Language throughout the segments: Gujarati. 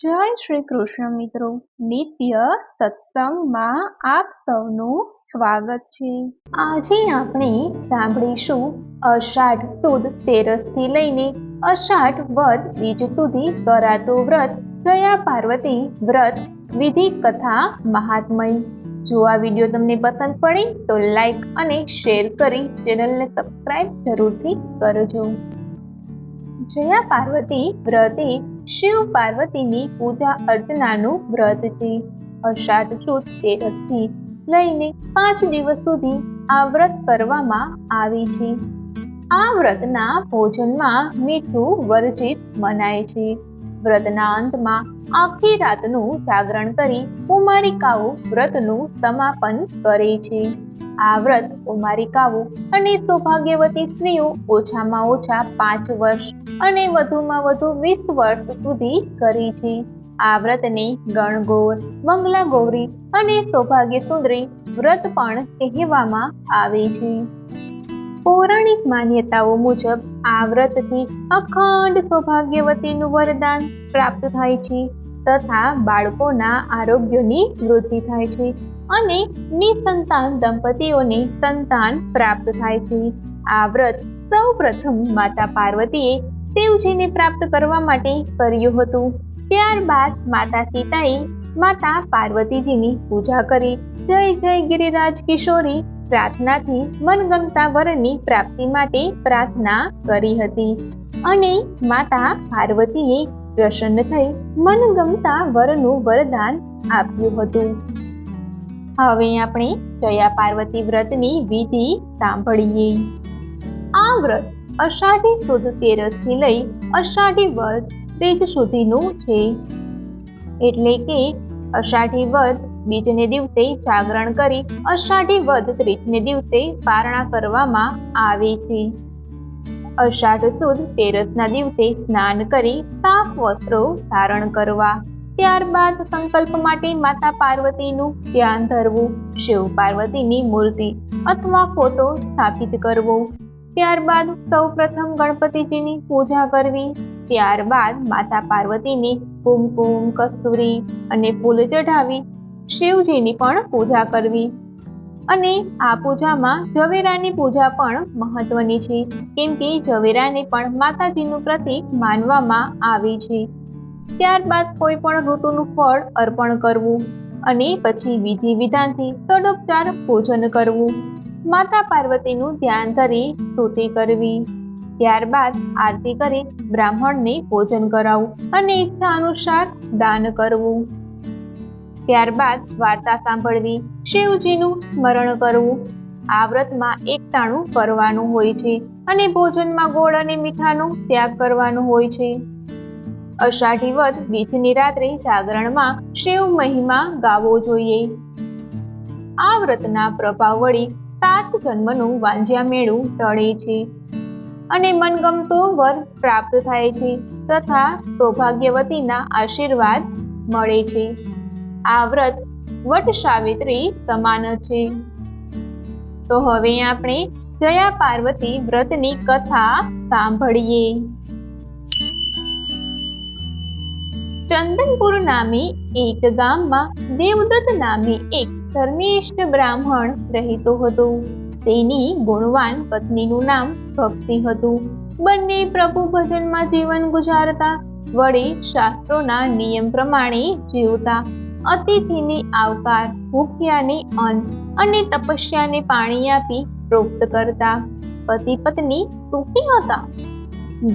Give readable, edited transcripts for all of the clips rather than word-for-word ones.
જય શ્રી કૃષ્ણ મિત્રો, નિત્ય સત્સંગમાં આપ સૌનું સ્વાગત છે। આજે આપણે સાંભળીશું અષાઢ સુદ 13 થી લઈને અષાઢ વદ બીજ સુધી કરાતો વ્રત જયા પાર્વતી વ્રત વિધિ કથા મહાત્મય। જો આ વિડીયો તમને પસંદ પડે તો લાઈક અને શેર કરી ચેનલને સબસ્ક્રાઇબ જરૂરથી કરજો। જયા પાર્વતી વ્રત એ શિવ પાર્વતીની પૂજા અર્ચનાનું વ્રત છે। અષાઢ સુદ 13 થી લઈને 5 દિવસ સુધી આ વ્રત કરવામાં આવે છે। આ વ્રતના ભોજનમાં મીઠું વર્જિત મનાય છે। વ્રતના અંતમાં આખી રાતનું જાગરણ કરી કુમારિકાઓ વ્રતનું સમાપન કરે છે। આ વ્રત કુમારિકાઓ અને સૌભાગ્યવતી સ્ત્રીઓ ઓછામાં ઓછા 5 વર્ષ અને વધુમાં વધુ 20 વર્ષ સુધી કરી છે। આ વ્રતને ગણગૌર, મંગલા ગૌરી અને સૌભાગ્ય સુંદરી વ્રત પણ કહેવામાં આવે છે। પૌરાણિક માન્યતાઓ મુજબ આ વ્રતથી અખંડ સૌભાગ્યવતીનું વરદાન પ્રાપ્ત થાય છે તથા બાળકોના આરોગ્યની વૃદ્ધિ થાય છે અને નિસંતાન દંપતીઓને સંતાન પ્રાપ્ત થાય છે। આ વ્રત સૌ પ્રથમ માતા પાર્વતીએ શિવજીને પ્રાપ્ત કરવા માટે કર્યું હતું। ત્યારબાદ માતા સીતાએ માતા પાર્વતીજીની પૂજા કરી જય જય ગિરિરાજ કિશોરી પ્રાર્થનાથી મનગમતા વરની પ્રાપ્તિ માટે પ્રાર્થના કરી હતી અને માતા પાર્વતીએ પ્રસન્ન થઈ મનગમતા વરનું વરદાન આપ્યું હતું। હવે આપણે જયા પાર્વતી વ્રતની વિધિ સાંભળીએ। આ વ્રત અષાઢી સુદ 13 થી લઈ અષાઢી વદ ત્રીજ સુધીનું છે। એટલે કે અષાઢી વદ બીજને દિવસે જાગરણ કરી અષાઢી વદ ત્રીજને દિવસે પારણા કરવામાં આવે છે। અષાઢ સુદ 13 ના દિવસે સ્નાન કરી સાફ વસ્ત્રો ધારણ કરવા, ત્યારબાદ સંકલ્પ માટે માતા પાર્વતીનું ધ્યાન ધરવું, શિવ પાર્વતીની મૂર્તિ અથવા ફોટો સ્થાપિત કરવો, ત્યારબાદ સૌપ્રથમ ગણપતિજીની પૂજા કરવી, ત્યારબાદ માતા પાર્વતીને કુમકુમ, કસ્તુરી અને ફૂલ ચઢાવી શિવજીની પણ પૂજા કરવી અને આ પૂજામાં ઝવેરાની પૂજા પણ મહત્વની છે કેમ કે ઝવેરાને પણ માતાજીનું પ્રતીક માનવામાં આવે છે। ત્યારબાદ કોઈ પણ ઋતુનું ફળ અર્પણ કરવું અને પછી વિધિ વિધાનથી તડોપચાર ભોજન કરવું, માતા પાર્વતીનું ધ્યાન ધરી સ્તુતિ કરવી, ત્યારબાદ આરતી કરી બ્રાહ્મણને ભોજન કરાવવું અને ઈચ્છા અનુસાર દાન કરવું, ત્યારબાદ વાર્તા સાંભળવી, શિવજીનું સ્મરણ કરવું। આ વ્રતમાં એકટાણું કરવાનું હોય છે અને ભોજનમાં ગોળ અને મીઠાનો ત્યાગ કરવાનો હોય છે। અષાઢી વદ બીજની રાત્રે જાગરણમાં શિવ મહિમા ગાવો જોઈએ। આ વ્રતના પ્રભાવ વળી 7 જન્મનું વાંજ્યા મેળું ટળે છે અને મનગમતો વર પ્રાપ્ત થાય છે તથા સૌભાગ્યવતીના આશીર્વાદ મળે છે। આ વ્રત વટ સાવિત્રી સમાન છે। તો હવે આપણે જયા પાર્વતી વ્રતની કથા સાંભળીએ। ચંદનપુર નામે એક ગામમાં દેવદત્ત નામે એક ધર્મિષ્ઠ બ્રાહ્મણ રહેતો હતો। તેની ગુણવાન પત્નીનું નામ ભક્તિ હતું। બંને પ્રભુ ભજનમાં જીવન ગુજારતા, વળી શાસ્ત્રોના નિયમ પ્રમાણે જીવતા, અતિથિને આવકાર, ભૂખ્યાને અન્ન અને તપસ્યાને પાણી આપી તૃપ્ત કરતા। પતિ પત્ની સુખી હતા।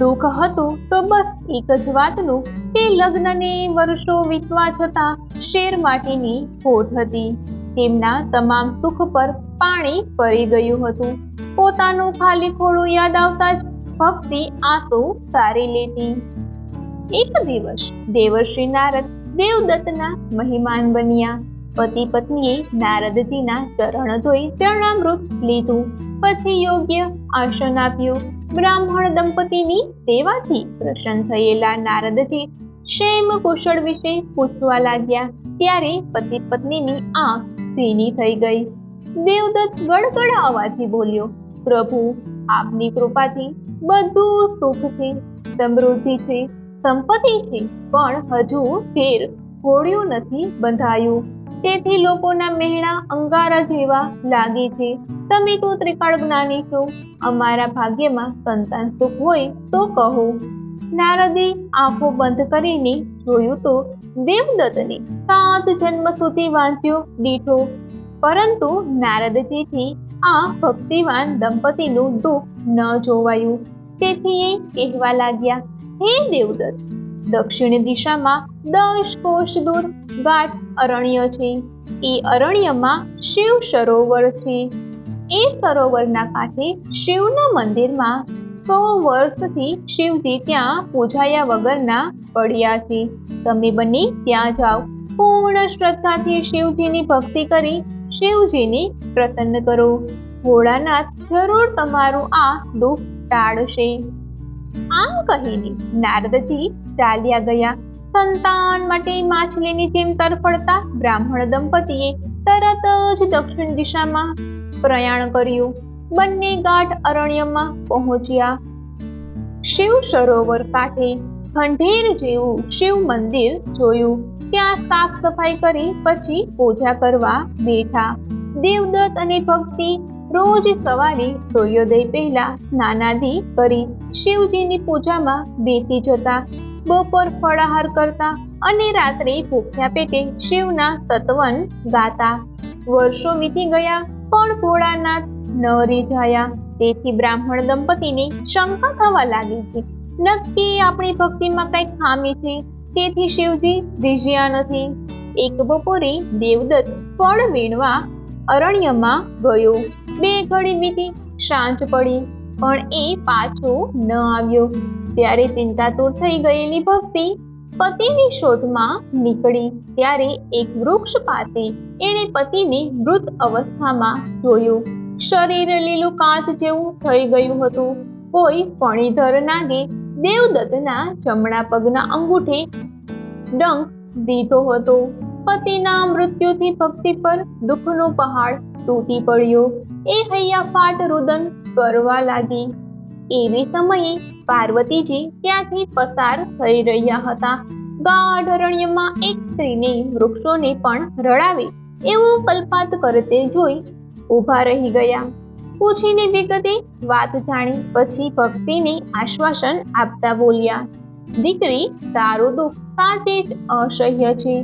દુઃખ હતું તો બસ એક જ વાતનું કે લગ્નને વર્ષો વીતવા છતાં શેર માટીની ખોટ હતી। તેમના તમામ સુખ પર પાણી ફરી ગયું હતું। પોતાનું ખાલી ખોળું યાદ આવતા જ ભક્તિ આંસુ સારી લેતી। એક દિવસ દેવર્ષિ નારદ દેવદત્તના મહેમાન બન્યા। પતિ પત્નીએ નારદજીના ચરણ ધોઈ ચરણામૃત લીધું, પછી યોગ્ય આસન આપ્યું। બ્રાહ્મણ દંપતીની સેવાથી પ્રસન્ન થયેલા નારદજી ક્ષેમ કુશળ વિશે પૂછવા લાગ્યા। ત્યારે પતિ પત્નીની આંખ ભીની થઈ ગઈ। દેવદત્ત ગડગડ અવાજથી બોલ્યો, પ્રભુ, આપની કૃપાથી બધું સુખ છે, સમૃદ્ધિ છે સંપત્તિ છે, પણ હજુ ઘેર ઘોડિયું નથી બંધાયું, તેથી લોકોના મહેણા અંગારા જેવા લાગે છે. તમે તો ત્રિકાળ જ્ઞાની છો, અમારા ભાગ્યમાં સંતાન સુખ હોય તો કહો. નારદે આંખો બંધ કરીને જોયું તો દેવદત્તને 7 જન્મ સુધી વાંચ્યો દીઠો, પરંતુ નારદજીથી આ ભક્તિવાન દંપતીનું દુઃખ ન જોવાયું. તેથી એ કહેવા લાગ્યા, હે દેવદત્ત, દક્ષિણ દિશામાં 10 કોશ દૂર ગાઢ અરણ્ય છે. એ અરણ્યમાં શિવ સરોવર છે. એ સરોવરના કાંઠે શિવના મંદિરમાં 100 વર્ષથી શિવજી ત્યાં પૂજાયા વગરના પડ્યા છે. તમે બંને ત્યાં જાઓ, પૂર્ણ શ્રદ્ધાથી શિવજીની ભક્તિ કરી શિવજીને પ્રસન્ન કરો. ભોળાનાથ જરૂર તમારું આ દુઃખ ટાળશે. આમ કહીને નારદજી ચાલ્યા ગયા. સંતાન માટે માછલીની જેમ તરફડતા બ્રાહ્મણ દંપતીએ તરત જ દક્ષિણ દિશામાં પ્રયાણ કર્યું. બંને ગાઢ અરણ્યમાં પહોંચ્યા. શિવ સરોવર કાંઠે ખંડેર જેવું શિવ મંદિર જોયું. ત્યાં સાફ સફાઈ કરી પછી પૂજા કરવા બેઠા. દેવદત્ત અને ભક્તિ રોજ સવારે સૂર્યોદય પહેલા સ્નાનાદિ કરી શિવજીની પૂજામાં બેસી જતા. બપોર ફળાહાર કરતા અને રાત્રે ભૂખ્યા પેટે શિવના સતવન ગાતા. વર્ષો વીતી ગયા પણ ભોળાનાથ ન રીઝાયા. તેથી બ્રાહ્મણ દંપતીને શંકા થવા લાગી છે, નક્કી આપણી ભક્તિમાં કંઈક ખામી છે, તેથી શિવજી રીઝ્યા નથી. એક બપોરે દેવદત્ત ફળ વીણવા અરણ્યમાં ગયો. 2 ઘડી વીતી, સાંજ પડી, પણ એ પાછો ન આવ્યો. ત્યારે ચિંતાતુર થઈ ગયેલી ભક્તિ પતિની શોધમાં નીકળી. ત્યારે એક વૃક્ષ પાસે એણે પતિને મૃત અવસ્થામાં જોયું. શરીર લીલું કાચ જેવું થઈ ગયું હતું. કોઈ ફણીધર નાગે દેવદત્તના જમણા પગના અંગૂઠે ડંખ દીધો હતો. પતિના મૃત્યુથી ભક્તિ પર દુઃખનો પહાડ તૂટી પડ્યો. એ હૈયાફાટ રુદન કરવા લાગી. એવી સમયે પાર્વતીજી ત્યાંથી પસાર થઈ રહ્યા હતા. ગાઢ અરણ્યમાં એક સ્ત્રીને વૃક્ષોને પણ રડાવે એવું કલ્પાત કરતે જોઈ ઊભા રહી ગયા. પૂછીને વિગતે વાત જાણી પછી ભક્તિને આશ્વાસન આપતા બોલ્યા, દીકરી, તારું દુઃખ સાચે જ અસહ્ય છે.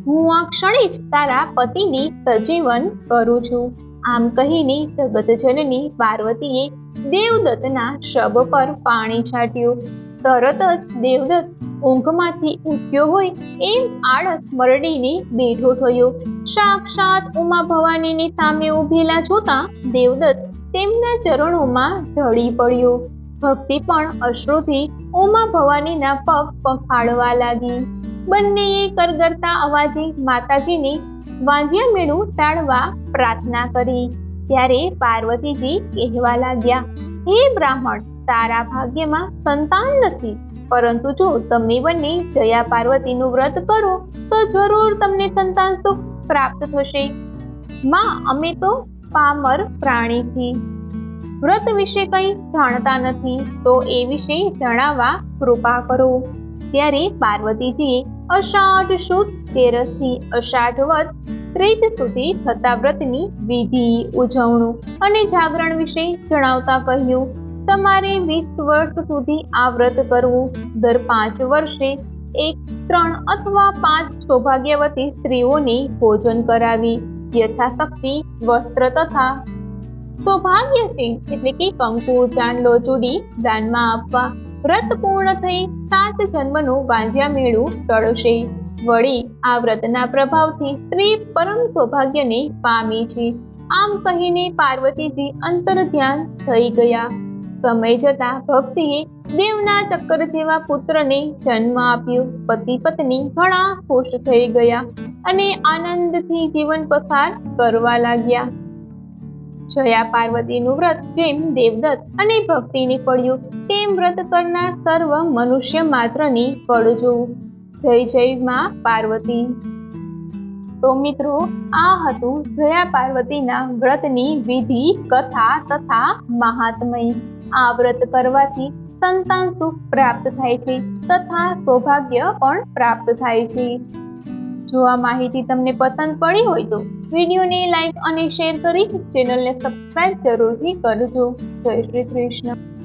હું આ ક્ષણે જ તારા પતિને સજીવન કરું છું. આમ કહીને જગતજનની પાર્વતીએ દેવદત્તના શબ પર પાણી છાંટ્યું. તરત જ દેવદત્ત ઊંઘમાંથી ઉઠ્યો હોય એમ આળસ મરડીને બેઠો થયો. સાક્ષાત ઉમા ભવાનીની સામે ઊભેલા જોતા દેવદત્ત તેમના ચરણોમાં ઢળી પડ્યો. ભક્તિ પણ અશ્રુથી ઉમા ભવાનીના પગ પખાળવા લાગી. બંનેએ કરગરતા અવાજે માતાજીને વાંજ્યા મેળું ટાળવા પ્રાર્થના કરી. ત્યારે પાર્વતીજી કહેવા લાગ્યા, હે બ્રાહ્મણ, તારા ભાગ્યમાં સંતાન નથી, પરંતુ જો તમે બંને જયા પાર્વતીનું વ્રત કરો તો જરૂર તમને સંતાન સુખ પ્રાપ્ત થશે. માં, અમે તો પામર પ્રાણી છીએ, વ્રત વિશે કંઈ જાણતા નથી, તો એ વિશે જણાવવા કૃપા કરો. ત્યારે પાર્વતીજીએ અષાઢ સુદ 13 થી અષાઢ વદ 30 સુધી થતા વ્રતની વિધિ, ઉજવણું અને જાગરણ વિશે જણાવતા કહ્યું. તમારે 20 વર્ષ સુધી આ વ્રત કરવું. દર 5 વર્ષે 1, 3 અથવા 5 સૌભાગ્યવતી સ્ત્રીઓને ભોજન કરાવી યથાશક્તિ વસ્ત્ર તથા સૌભાગ્યચિહ્ન એટલે કે કંકુ, ચાંદલો, ચૂડી દાનમાં આપવા. વ્રત પૂર્ણ થઈ 7 જન્મનું વાંજ્યા મેળું ટળશે. વળી આ વ્રતના પ્રભાવથી સ્ત્રી પરમ સૌભાગ્યને પામી છે. આમ કહીને પાર્વતીજી અંતર ધ્યાન થઈ ગયા. સમય જતા ભક્તિએ દેવના ચક્કર જેવા પુત્રને જન્મ આપ્યો. પતિ પત્ની ઘણા ખુશ થઈ ગયા અને આનંદથી જીવન પસાર કરવા લાગ્યા. જયા પાર્વતીનું વ્રત જેમ દેવદત્ત અને ભક્તિને પડ્યું તેમ વ્રત કરનાર સર્વ મનુષ્ય માત્રની પડજો. જય જય માં પાર્વતી. તો મિત્રો, આ હતું જયા પાર્વતીના વ્રતની વિધિ, કથા તથા મહાત્મય. આ વ્રત કરવાથી સંતાન સુખ પ્રાપ્ત થાય છે તથા સૌભાગ્ય પણ પ્રાપ્ત થાય છે. જો આ માહિતી તમને પસંદ પડી હોય તો વિડીયોને લાઈક અને શેર કરી ચેનલને સબસ્ક્રાઇબ જરૂરથી કરજો. જય શ્રી કૃષ્ણ.